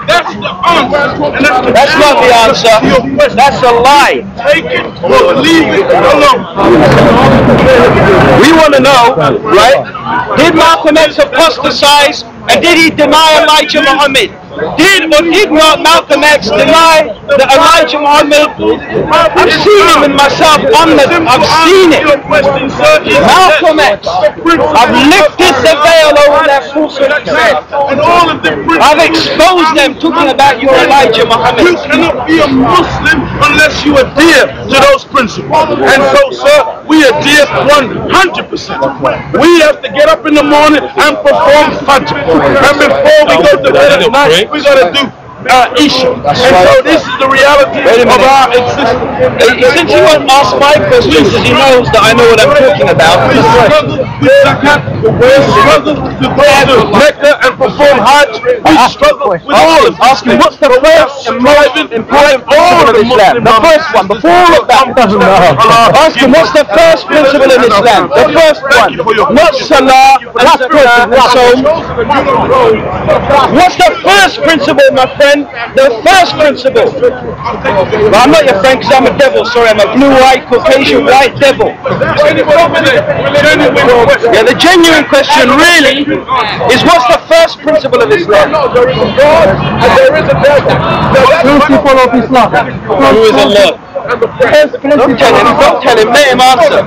That's the answer. And that's not the answer. That's a lie. Take it or leave it alone. We want to know, right? Did Malcolm X apostatize and did he deny Elijah Muhammad? Did or did not Malcolm X deny that Elijah Muhammad? I've seen him in myself. I've seen it. Malcolm X. I've lifted the veil over their falsehood. I've exposed them talking about your Elijah Muhammad. You cannot be a Muslim unless you adhere to those principles. And so, sir, we adhere 100%. We have to get up in the morning and perform Fajr. And before we go to bed at night, we gotta do Isha. And so this is the reality of our existence. Since he won't ask my questions, he knows that I know what I'm talking about. We struggle with zakat, we struggle to go to Mecca and perform Hajj, we struggle with all of Ask him, what's the first and most important principle of Islam? The first one, before all of that. Ask him, what's the first principle in Islam? The first one. Not Salah, and Salam. What's the first principle, my friend? The first principle. Well, I'm not your friend because I'm a devil. Sorry, I'm a blue-eyed, Caucasian, white devil. Yeah, the genuine question really is what's the first principle of Islam? There is God and there is a devil. Principle of Islam. Who is Allah? Don't tell him, let him answer. Tell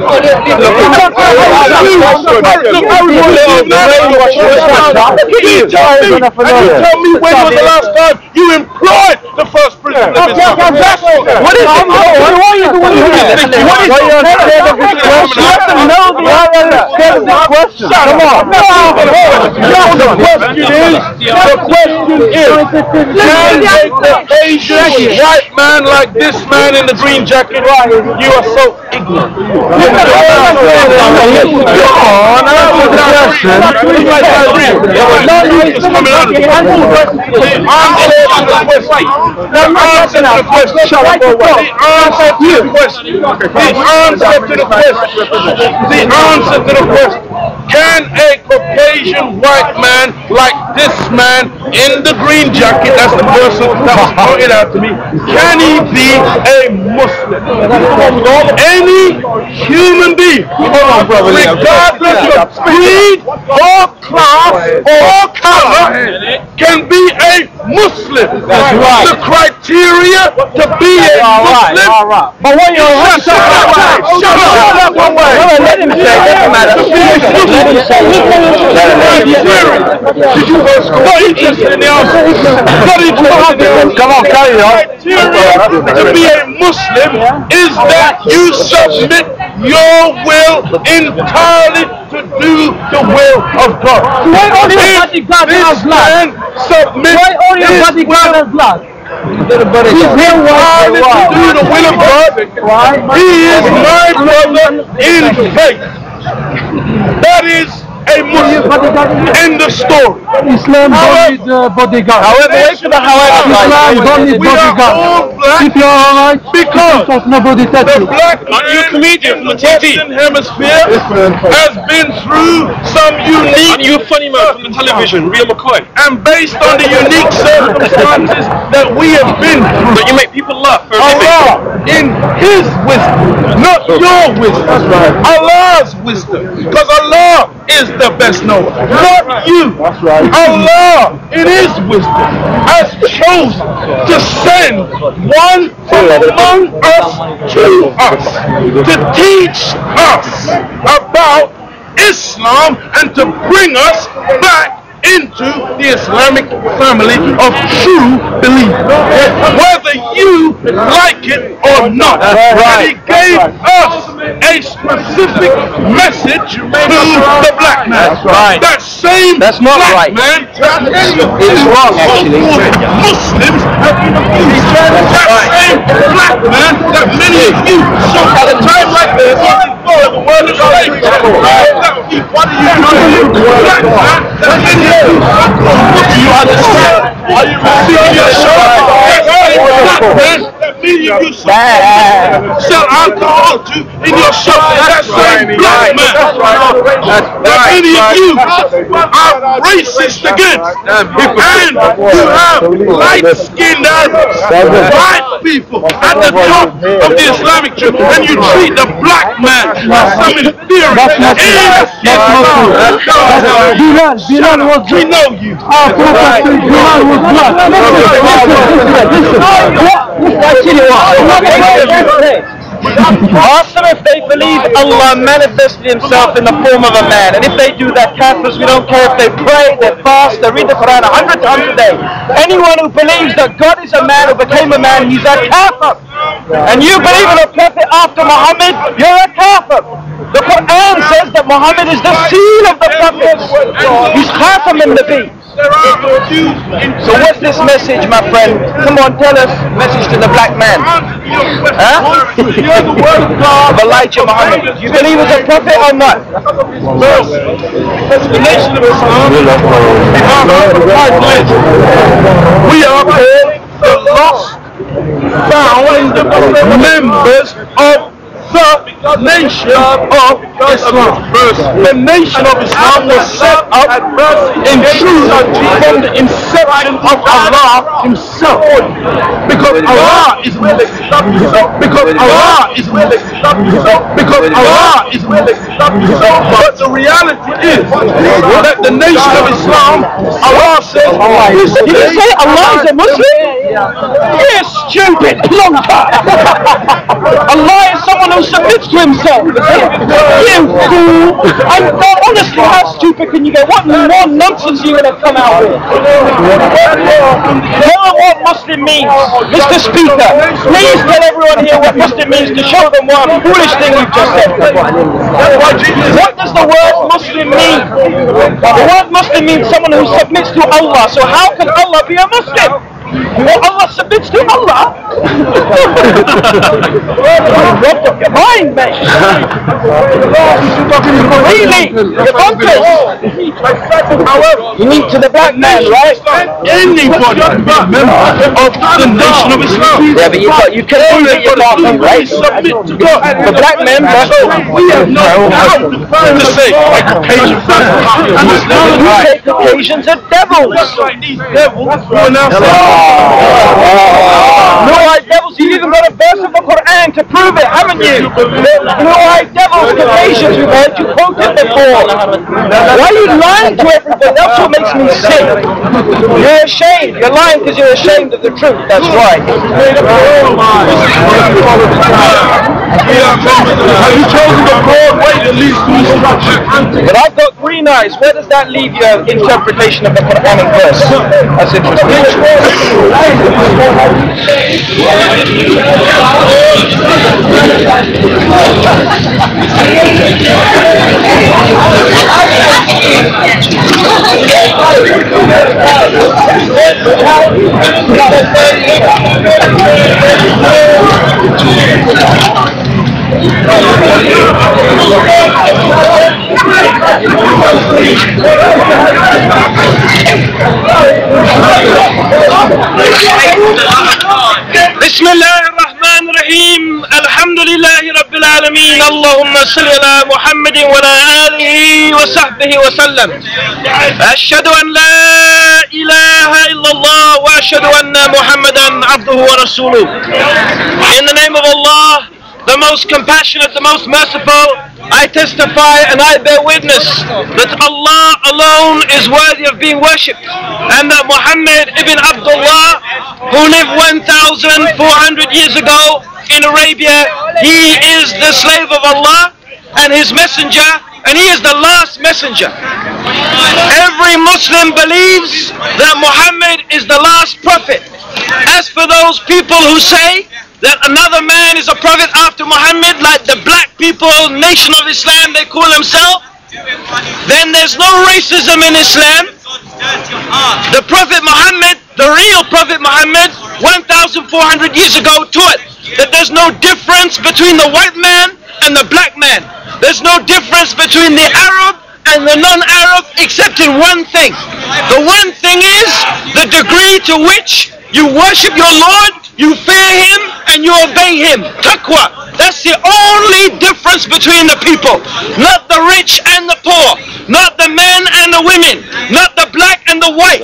me when was the last time you employed the first principle of Islam? What is it? What are you doing here? What is you have to know the answer to the question. Come on. The question is, can a Caucasian white man like this man in the green jacket, you are so ignorant. The answer to the question. Can a Caucasian white man like this man in the green jacket, that's the person that was pointed out to me, can he be a Muslim? Any human being, regardless of creed or class or color, can be a Muslim. That's right. The criteria to be a Muslim. But when you're Shut up one way. Let him say, doesn't matter. Did you not interested in the answer? Not interested in the answer. Come on, carry on. Criteria to be a Muslim is that you submit your will entirely to do the will of God. If this man submits his will entirely to do the will of God, he is my brother in faith. That is a Muslim. End of story. Islam don't need bodyguard. However, wait for the Islam don't need bodyguard. If you're alright, because nobody touch you. The black man in the Western Hemisphere has been through some unique... And you a funny man from the television, Real McCoy. And based on the unique circumstances that we have been through. But you make people laugh for a Allah, in His wisdom, not your wisdom. That's right. Allah's wisdom. Because Allah is the best knower, not you. That's right. Allah, in His wisdom, has chosen to send one from among us to us, to teach us about Islam and to bring us back into the Islamic family of true belief, whether you like it or not. And He gave us a specific message to the black man. That same black man, it's wrong actually. Muslims have been abused. That same black man that many of you so at a time like this the word of slavery. What are you doing? Black man that many of you do you understand? Are you receiving your show? Black man media you sell alcohol to in your shop, that same black man. That many of you are racist against. And you have light-skinned Arabs, white people at the top of the Islamic Church, and you treat the black man as some inferior. Bilal was we know you. Bilal was black. Ask them if they believe Allah manifested himself in the form of a man, and if they do that, kafirs, we don't care if they pray, they fast, they read the Qur'an 100 times a day. Anyone who believes that God is a man who became a man, he's a kafir. And you believe in a prophet after Muhammad, you're a kafir. The Qur'an says that Muhammad is the seal of the prophets. He's Khatam in the Nabi. So what's this message, my friend? Come on, tell us. Message to the black man. Huh? Of Elijah Muhammad. You believe he's a prophet or not? The nation of Islam, we are called the lost found members of the nation of Islam. The nation of Islam was set up in truth from the inception of Allah himself. Because Allah is willing. Because Allah is willing. Because Allah is willing. But the reality is that the nation of Islam, Allah says, did you say Allah is a Muslim? Yes, stupid plonker. Allah is someone who submits to himself. You fool! Honestly, how stupid can you get? What more nonsense are you going to come out with? Tell them what Muslim means. Mr. Speaker, please tell everyone here what Muslim means to show them what foolish thing you've just said. What does the word Muslim mean? The word Muslim means someone who submits to Allah. So how can Allah be a Muslim? Well, Allah submits to Allah. Robbed of your mind, mate. Really? You're bonkers. You mean to the black man, right? Anybody can be a member of the nation of Islam. Yeah, but you can prove it yourself, right? The black man, we have no power to say Caucasian you say Caucasians are devils. These devils are now Blue-eyed devils, you've even got a verse of the Qur'an to prove it, haven't you? Blue-eyed devils, Caucasians, we've heard you quote it before. Why are you lying to everybody? That's what makes me sick. You're ashamed. You're lying because you're ashamed of the truth. That's right. Have you chosen the broad way that leads to destruction? But I've got green eyes. Where does that leave your interpretation of the Quranic verse? That's interesting. بسم الله الرحمن الرحيم الحمد لله رب العالمين اللهم صل على محمد وعلى آله وصحبه وسلم أشهد أن لا إله إلا الله وأشهد أن محمدا عبده ورسوله. In the name of Allah, the most compassionate, the most merciful, I testify and I bear witness that Allah alone is worthy of being worshipped, and that Muhammad ibn Abdullah, who lived 1,400 years ago in Arabia, he is the slave of Allah and his messenger, and he is the last messenger. Every Muslim believes that Muhammad is the last prophet. As for those people who say that another man is a prophet after Muhammad, like the black people, nation of Islam, they call themselves, then there's no racism in Islam. The Prophet Muhammad, the real Prophet Muhammad, 1,400 years ago taught that there's no difference between the white man and the black man. There's no difference between the Arab and the non-Arab except in one thing. The one thing is the degree to which you worship your Lord, you fear him, and you obey him. Taqwa. That's the only difference between the people. Not the rich and the poor. Not the men and the women. Not the black and the white.